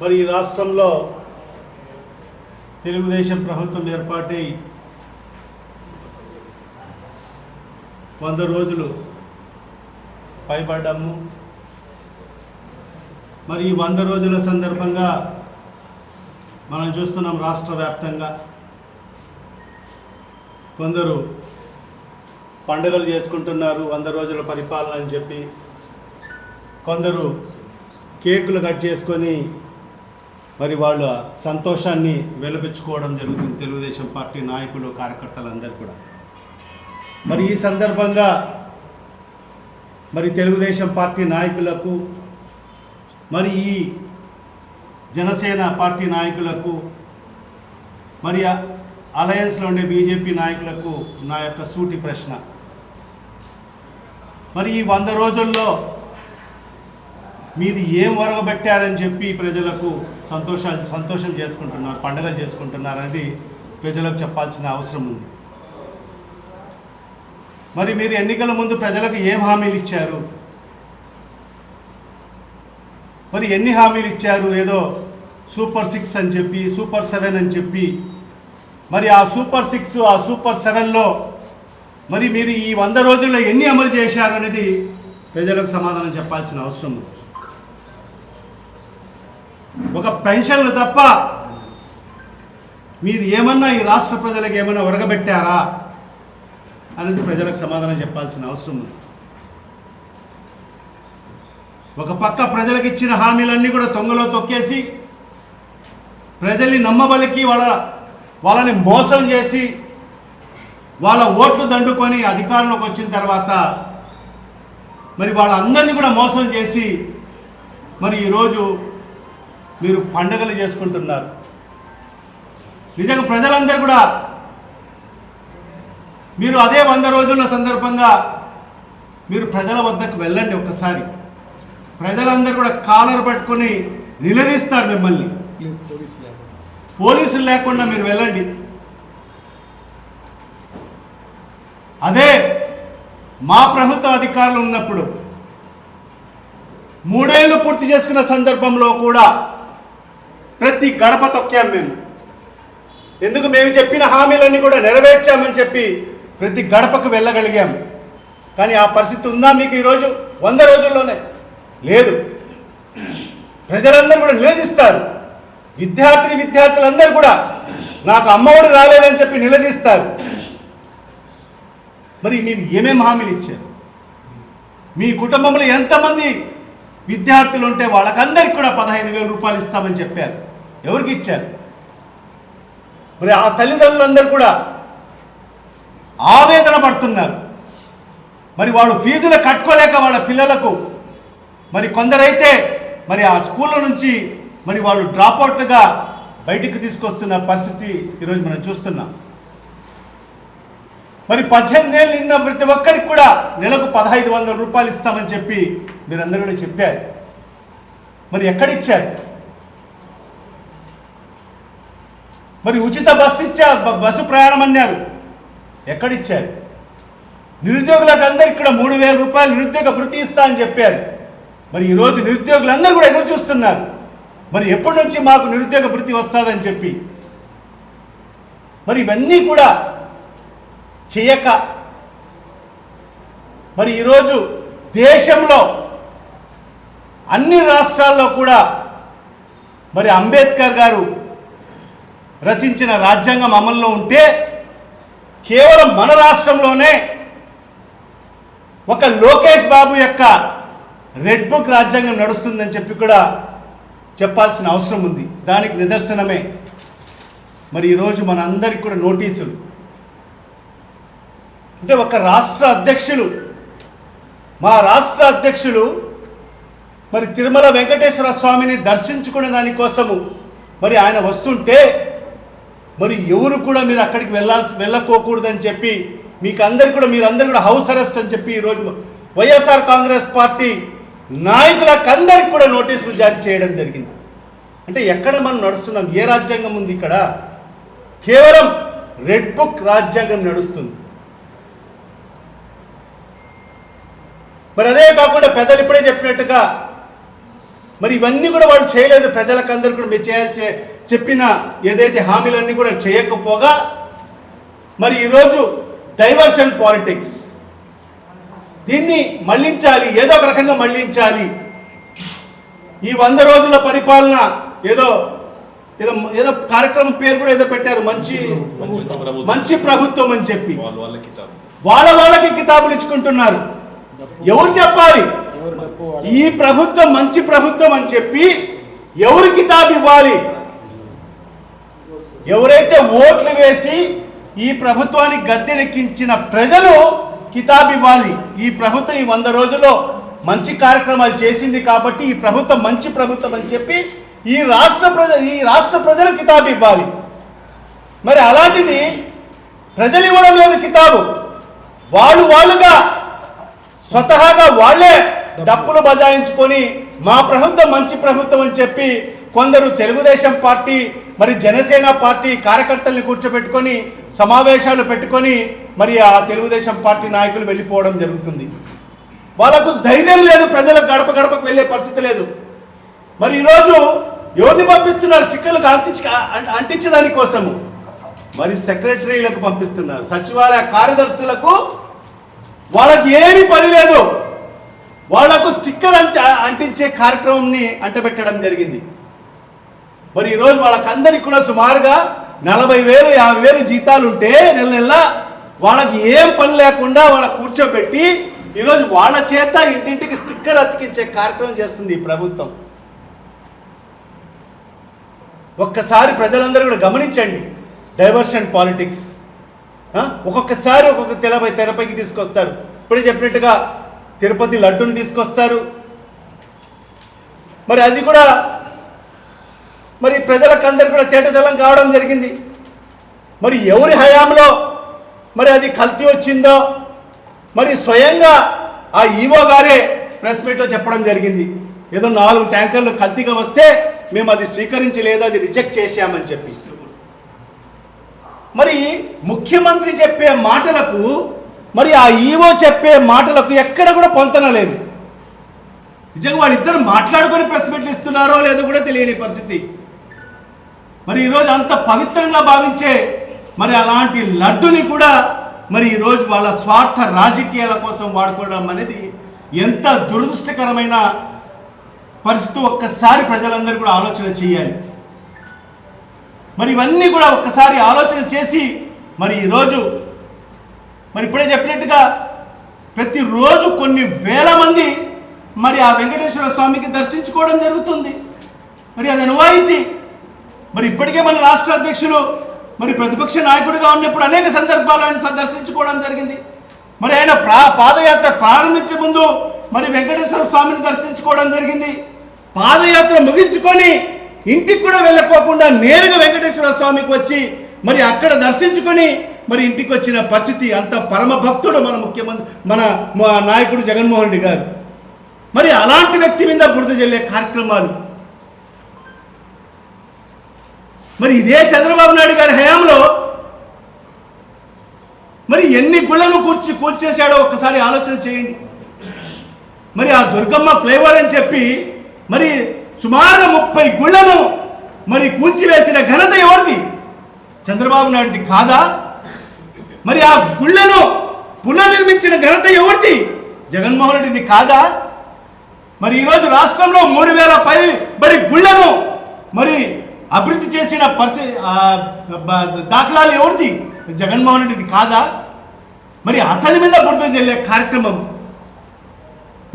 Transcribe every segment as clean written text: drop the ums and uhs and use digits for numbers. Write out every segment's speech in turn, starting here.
మరి ఈ రాష్ట్రంలో తెలుగుదేశం ప్రభుత్వం ఏర్పాటై 100 రోజులు పైబడ్డాము. మరి ఈ 100 రోజుల సందర్భంగా మనం చూస్తున్నాం రాష్ట్ర వ్యాప్తంగా కొందరు పండుగలు చేసుకుంటున్నారు 100 రోజుల పరిపాలన అని చెప్పి, కొందరు కేకులు కట్ చేసుకొని మరి వాళ్ళ సంతోషాన్ని వెలిపించుకోవడం జరుగుతుంది తెలుగుదేశం పార్టీ నాయకులు కార్యకర్తలందరూ కూడా. మరి ఈ సందర్భంగా మరి తెలుగుదేశం పార్టీ నాయకులకు మరి ఈ జనసేన పార్టీ నాయకులకు మరి అలయన్స్లో ఉండే బీజేపీ నాయకులకు నా యొక్క సూటి ప్రశ్న, మరి ఈ 100 రోజుల్లో మీరు ఏం ఒరగబెట్టారని చెప్పి ప్రజలకు సంతోషం చేసుకుంటున్నారు, పండుగలు చేసుకుంటున్నారు అనేది ప్రజలకు చెప్పాల్సిన అవసరం ఉంది. మరి మీరు ఎన్నికల ముందు ప్రజలకు ఏం హామీలు ఇచ్చారు, మరి ఎన్ని హామీలు ఇచ్చారు? ఏదో సూపర్ 6 అని చెప్పి, సూపర్ 7 అని చెప్పి, మరి ఆ సూపర్ 6 ఆ సూపర్ 7లో మరి మీరు ఈ 100 రోజుల్లో ఎన్ని అమలు చేశారు అనేది ప్రజలకు సమాధానం చెప్పాల్సిన అవసరం ఉంది. ఒక పెన్షన్లు తప్ప మీరు ఏమన్నా ఈ రాష్ట్ర ప్రజలకు ఏమైనా ఒరగబెట్టారా అనేది ప్రజలకు సమాధానం చెప్పాల్సిన అవసరం ఉంది. ఒక పక్క ప్రజలకు ఇచ్చిన హామీలన్నీ కూడా తొంగలో తొక్కేసి ప్రజల్ని నమ్మబలికి వాళ్ళని మోసం చేసి వాళ్ళ ఓట్లు దండుకొని అధికారంలోకి వచ్చిన తర్వాత మరి వాళ్ళందరినీ కూడా మోసం చేసి మరి ఈరోజు మీరు పండుగలు చేసుకుంటున్నారు. నిజంగా ప్రజలందరూ కూడా మీరు అదే 100 రోజుల సందర్భంగా మీరు ప్రజల వద్దకు వెళ్ళండి. ఒకసారి ప్రజలందరూ కూడా కాలర్ పట్టుకొని నిలదీస్తారు మిమ్మల్ని. పోలీసులు లేకుండా మీరు వెళ్ళండి. అదే మా ప్రభుత్వ అధికారులు ఉన్నప్పుడు 3 ఏళ్ళు పూర్తి చేసుకున్న సందర్భంలో కూడా ప్రతి గడప తొక్కాం మేము. ఎందుకు? మేము చెప్పిన హామీలన్నీ కూడా నెరవేర్చామని చెప్పి ప్రతి గడపకు వెళ్ళగలిగాం. కానీ ఆ పరిస్థితి ఉందా మీకు ఈరోజు 100 రోజుల్లోనే? లేదు. ప్రజలందరూ కూడా నిలదీస్తారు. విద్యార్థులందరూ కూడా నాకు అమ్మఒడి రాలేదని చెప్పి నిలదీస్తారు. మరి మీరు ఏమేమి హామీలు ఇచ్చారు? మీ కుటుంబంలో ఎంతమంది విద్యార్థులు ఉంటే వాళ్ళకందరికీ కూడా 15,000 రూపాయలు ఇస్తామని చెప్పారు. ఎవరికి ఇచ్చారు? మరి ఆ తల్లిదండ్రులందరూ కూడా ఆవేదన పడుతున్నారు. మరి వాళ్ళు ఫీజులు కట్టుకోలేక వాళ్ళ పిల్లలకు మరి కొందరైతే మరి ఆ స్కూళ్ళ నుంచి మరి వాళ్ళు డ్రాప్అవుట్గా బయటికి తీసుకొస్తున్న పరిస్థితి ఈరోజు మనం చూస్తున్నాం. మరి 18 ఏళ్ళు నిన్న ప్రతి ఒక్కరికి కూడా నెలకు 1,500 రూపాయలు ఇస్తామని చెప్పి మీరందరూ కూడా చెప్పారు. మరి ఎక్కడిచ్చారు? మరి ఉచిత బస్సు ప్రయాణం అన్నారు, ఎక్కడిచ్చారు? నిరుద్యోగులకు అందరికి కూడా 3,000 రూపాయలు నిరుద్యోగ భృతి ఇస్తా అని చెప్పారు. మరి ఈరోజు నిరుద్యోగులందరూ కూడా ఎదురు చూస్తున్నారు. మరి ఎప్పటి నుంచి మాకు నిరుద్యోగ భృతి వస్తుందని చెప్పి. మరి ఇవన్నీ కూడా చేయక మరి ఈరోజు దేశంలో అన్ని రాష్ట్రాల్లో కూడా మరి అంబేద్కర్ గారు రచించిన రాజ్యాంగం అమల్లో ఉంటే కేవలం మన రాష్ట్రంలోనే ఒక లోకేష్ బాబు యొక్క రెడ్ బుక్ రాజ్యాంగం నడుస్తుందని చెప్పి కూడా చెప్పాల్సిన అవసరం ఉంది. దానికి నిదర్శనమే మరి ఈరోజు మన అందరికి కూడా నోటీసులు. అంటే ఒక రాష్ట్ర అధ్యక్షులు, మా రాష్ట్ర అధ్యక్షులు మరి తిరుమల వెంకటేశ్వర స్వామిని దర్శించుకునే దానికోసము మరి ఆయన వస్తుంటే మరి ఎవరు కూడా మీరు అక్కడికి వెళ్ళకోకూడదని చెప్పి మీరందరూ కూడా హౌస్ అరెస్ట్ అని చెప్పి ఈరోజు వైఎస్ఆర్ కాంగ్రెస్ పార్టీ నాయకులకు అందరికి కూడా నోటీసులు జారీ చేయడం జరిగింది. అంటే ఎక్కడ మనం నడుస్తున్నాం? ఏ రాజ్యాంగం ఉంది ఇక్కడ? కేవలం రెడ్ బుక్ రాజ్యాంగం నడుస్తుంది. మరి అదే కాకుండా పెద్దలు ఇప్పుడే చెప్పినట్టుగా మరి ఇవన్నీ కూడా వాళ్ళు చేయలేదు. ప్రజలకందరూ కూడా మీరు చేయాల్సి చెప్పిన ఏదైతే హామీలన్నీ కూడా చేయకపోగా మరి ఈరోజు డైవర్షన్ పాలిటిక్స్, దీన్ని మళ్లించాలి, ఏదో ఒక రకంగా మళ్లించాలి. ఈ 100 రోజుల పరిపాలన ఏదో ఏదో ఏదో కార్యక్రమం పేరు కూడా ఏదో పెట్టారు, మంచి ప్రభుత్వం అని చెప్పి వాళ్ళకి కితాబులు ఇచ్చుకుంటున్నారు. ఎవరు చెప్పాలి ఈ ప్రభుత్వం మంచి ప్రభుత్వం అని చెప్పి? ఎవరు కితాబు ఇవ్వాలి? ఎవరైతే ఓట్లు వేసి ఈ ప్రభుత్వానికి గద్దెనెక్కించిన ప్రజలు కితాబు ఇవ్వాలి. ఈ ప్రభుత్వం ఈ 100 రోజుల్లో మంచి కార్యక్రమాలు చేసింది కాబట్టి ఈ ప్రభుత్వం మంచి ప్రభుత్వం అని చెప్పి ఈ రాష్ట్ర ప్రజలు కితాబు ఇవ్వాలి. మరి అలాంటిది ప్రజలు ఇవ్వడం లేదు కితాబు. వాళ్ళుగా స్వతహాగా వాళ్ళే డప్పులు బజాయించుకొని మా ప్రభుత్వం మంచి ప్రభుత్వం అని చెప్పి కొందరు తెలుగుదేశం పార్టీ మరి జనసేన పార్టీ కార్యకర్తల్ని కూర్చోబెట్టుకొని సమావేశాలు పెట్టుకొని మరి ఆ తెలుగుదేశం పార్టీ నాయకులు వెళ్ళిపోవడం జరుగుతుంది. వాళ్ళకు ధైర్యం లేదు, ప్రజలకు గడపకు వెళ్ళే పరిస్థితి లేదు. మరి ఈరోజు ఎవరిని పంపిస్తున్నారు స్టిక్కర్లకు అంటించడానికి కోసము? మరి సెక్రటరీలకు పంపిస్తున్నారు, సచివాలయ కార్యదర్శులకు. వాళ్ళకి ఏమీ పని లేదు, వాళ్లకు స్టిక్కర్ అంటించే కార్యక్రమంని అంటబెట్టడం జరిగింది. మరి ఈరోజు వాళ్ళకందరికీ కూడా సుమారుగా 40,000 50,000 జీతాలు ఉంటే నెల వాళ్ళకి ఏం పని లేకుండా వాళ్ళ కూర్చోబెట్టి ఈరోజు వాళ్ళ చేత ఇంటింటికి స్టిక్కర్ అతికించే కార్యక్రమం చేస్తుంది ఈ ప్రభుత్వం. ఒక్కసారి ప్రజలందరూ కూడా గమనించండి డైవర్షన్ పాలిటిక్స్. ఒక్కొక్కసారి ఒక్కొక్క తెరపైకి తీసుకొస్తారు. ఇప్పుడే చెప్పినట్టుగా తిరుపతి లడ్డూని తీసుకొస్తారు. మరి అది కూడా మరి ప్రజలకందరూ కూడా తేటతెల్లం కావడం జరిగింది. మరి ఎవరి హయాంలో మరి అది కల్తీ వచ్చిందో మరి స్వయంగా ఆ ఈవో గారే ప్రెస్ మీట్లో చెప్పడం జరిగింది. ఏదో 4 ట్యాంకర్లు కల్తీగా వస్తే మేము అది స్వీకరించలేదు, అది రిజెక్ట్ చేశామని చెప్పి. మరి ముఖ్యమంత్రి చెప్పే మాటలకు మరి ఆ ఈవో చెప్పే మాటలకు ఎక్కడ కూడా పొంతన లేదు. నిజంగా వాళ్ళిద్దరు మాట్లాడుకొని ప్రెస్ మీట్లు ఇస్తున్నారో లేదో కూడా తెలియని పరిస్థితి. మరి ఈరోజు అంత పవిత్రంగా భావించే మరి అలాంటి లడ్డుని కూడా మరి ఈరోజు వాళ్ళ స్వార్థ రాజకీయాల కోసం వాడుకోవడం అనేది ఎంత దురదృష్టకరమైన పరిస్థితి. ఒక్కసారి ప్రజలందరూ కూడా ఆలోచన చేయాలి. మరి ఇవన్నీ కూడా ఒక్కసారి ఆలోచన చేసి మరి ఈరోజు మరి ఇప్పుడే చెప్పినట్టుగా ప్రతిరోజు కొన్ని వేల మంది మరి ఆ వెంకటేశ్వర స్వామికి దర్శించుకోవడం జరుగుతుంది. మరి అది అనువాయితీ. మరి ఇప్పటికే మన రాష్ట్ర అధ్యక్షులు మరి ప్రతిపక్ష నాయకుడిగా ఉన్నప్పుడు అనేక సందర్భాలు ఆయన దర్శించుకోవడం జరిగింది. మరి ఆయన పాదయాత్ర ప్రారంభించే ముందు మరి వెంకటేశ్వర స్వామిని దర్శించుకోవడం జరిగింది. పాదయాత్ర ముగించుకొని ఇంటికి కూడా వెళ్ళకోకుండా నేరుగా వెంకటేశ్వర స్వామికి వచ్చి మరి అక్కడ దర్శించుకొని మరి ఇంటికి వచ్చిన పరిస్థితి. అంత పరమ భక్తుడు మన ముఖ్యమంత్రి మన నాయకుడు జగన్మోహన్ రెడ్డి గారు. మరి అలాంటి వ్యక్తి మీద బురద జల్లే కార్యక్రమాలు. మరి ఇదే చంద్రబాబు నాయుడు గారి హయాంలో మరి ఎన్ని గుళ్ళను కూల్చేశాడో ఒక్కసారి ఆలోచన చేయండి. మరి ఆ దుర్గమ్మ ఫ్లేవర్ అని చెప్పి మరి సుమారుగా 30 గుళ్ళను మరి కూల్చివేసిన ఘనత ఎవరిది? చంద్రబాబు నాయుడుది కాదా? మరి ఆ గుళ్ళను పునర్నిర్మించిన ఘనత ఎవరిది? జగన్మోహన్ రెడ్డిది కాదా? మరి ఈరోజు రాష్ట్రంలో 3,000 పైబడి గుళ్ళను మరి అభివృద్ధి చేసిన దాఖలాలు ఎవరిది? జగన్మోహన్ రెడ్డిది కాదా? మరి అతని మీద బురద జల్లే కార్యక్రమం.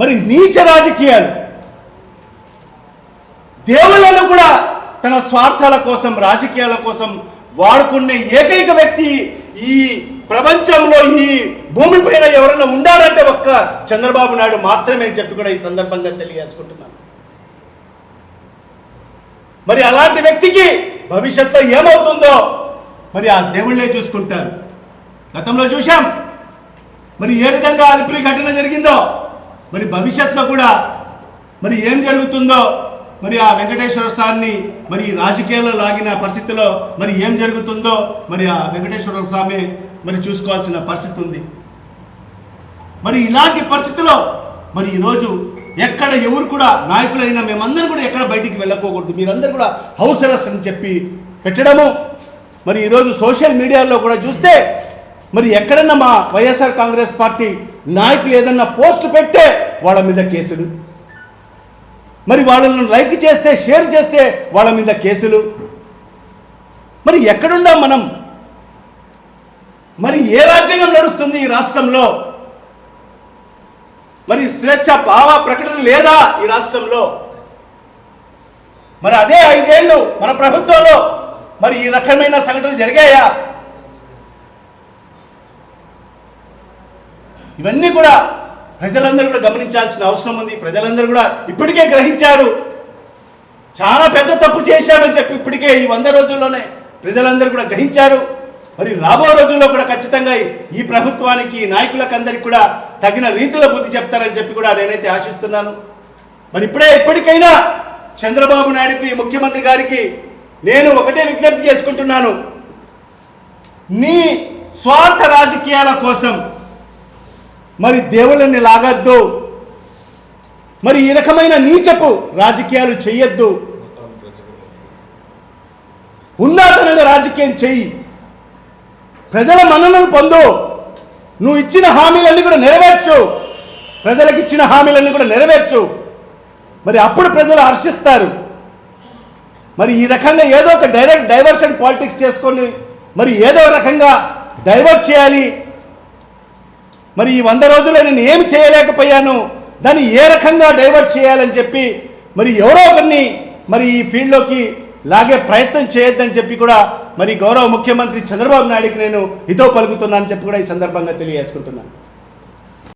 మరి నీచ రాజకీయాలు. దేవుళ్ళను కూడా తన స్వార్థాల కోసం రాజకీయాల కోసం వాడుకునే ఏకైక వ్యక్తి ఈ ప్రపంచంలో ఈ భూమిపైన ఎవరైనా ఉండాలంటే ఒక్క చంద్రబాబు నాయుడు మాత్రమే అని చెప్పి కూడా ఈ సందర్భంగా తెలియజేసుకుంటున్నాను. మరి అలాంటి వ్యక్తికి భవిష్యత్తులో ఏమవుతుందో మరి ఆ దేవుళ్ళే చూసుకుంటారు. గతంలో చూశాం మరి ఏ విధంగా అలిపిరి ఘటన జరిగిందో మరి భవిష్యత్తులో కూడా మరి ఏం జరుగుతుందో మరి ఆ వెంకటేశ్వర స్వామిని మరి రాజకీయాల్లో లాగిన పరిస్థితిలో మరి ఏం జరుగుతుందో మరి ఆ వెంకటేశ్వర స్వామి మరి చూసుకోవాల్సిన పరిస్థితి ఉంది. మరి ఇలాంటి పరిస్థితిలో మరి ఈరోజు ఎక్కడ ఎవరు కూడా నాయకులైనా మేమందరం కూడా ఎక్కడ బయటికి వెళ్ళకోకూడదు, మీరందరూ కూడా హౌస్ అరెస్ట్ అని చెప్పి పెట్టడము. మరి ఈరోజు సోషల్ మీడియాలో కూడా చూస్తే మరి ఎక్కడన్నా మా వైఎస్ఆర్ కాంగ్రెస్ పార్టీ నాయకులు ఏదన్నా పోస్టులు పెడితే వాళ్ళ మీద కేసులు, మరి వాళ్ళను లైక్ చేస్తే షేర్ చేస్తే వాళ్ళ మీద కేసులు. మరి ఎక్కడున్నాం మనం? మరి ఏ రాజ్యాంగం నడుస్తుంది ఈ రాష్ట్రంలో? మరి స్వేచ్ఛ భావ ప్రకటన లేదా ఈ రాష్ట్రంలో? మరి అదే 5 ఏళ్ళు మన ప్రభుత్వంలో మరి ఈ రకమైన సంఘటనలు జరిగాయా? ఇవన్నీ కూడా ప్రజలందరూ కూడా గమనించాల్సిన అవసరం ఉంది. ప్రజలందరూ కూడా ఇప్పటికే గ్రహించారు, చాలా పెద్ద తప్పు చేశామని చెప్పి ఇప్పటికే ఈ 100 రోజుల్లోనే ప్రజలందరూ కూడా గ్రహించారు. మరి రాబో రోజుల్లో కూడా ఖచ్చితంగా ఈ ప్రభుత్వానికి నాయకులకు అందరికీ కూడా తగిన రీతిలో బుద్ధి చెప్తారని చెప్పి కూడా నేనైతే ఆశిస్తున్నాను. మరి ఇప్పటికైనా చంద్రబాబు నాయుడుకి, ముఖ్యమంత్రి గారికి నేను ఒకటే విజ్ఞప్తి చేసుకుంటున్నాను, నీ స్వార్థ రాజకీయాల కోసం మరి దేవుళ్ళని లాగద్దు, మరి ఈ రకమైన నీచపు రాజకీయాలు చెయ్యొద్దు, ఉన్నతంగా రాజకీయం చెయ్యి, ప్రజల మన్ననలు పొందు, నువ్వు ఇచ్చిన హామీలన్నీ కూడా నెరవేర్చు, ప్రజలకు ఇచ్చిన హామీలన్నీ కూడా నెరవేర్చు. మరి అప్పుడు ప్రజలు హర్షిస్తారు. మరి ఈ రకంగా ఏదో ఒక డైవర్షన్ పాలిటిక్స్ చేసుకొని మరి ఏదో రకంగా డైవర్ట్ చేయాలి. మరి ఈ 100 రోజుల్లో నేను ఏమి చేయలేకపోయాను, దాన్ని ఏ రకంగా డైవర్ట్ చేయాలని చెప్పి మరి ఎవరో ఒకరిని మరి ఈ ఫీల్డ్లోకి లాగే ప్రయత్నం చేయొద్దని చెప్పి కూడా మరి గౌరవ ముఖ్యమంత్రి చంద్రబాబు నాయుడుకి నేను హితవు పలుకుతున్నానని చెప్పి కూడా ఈ సందర్భంగా తెలియజేసుకుంటున్నాను.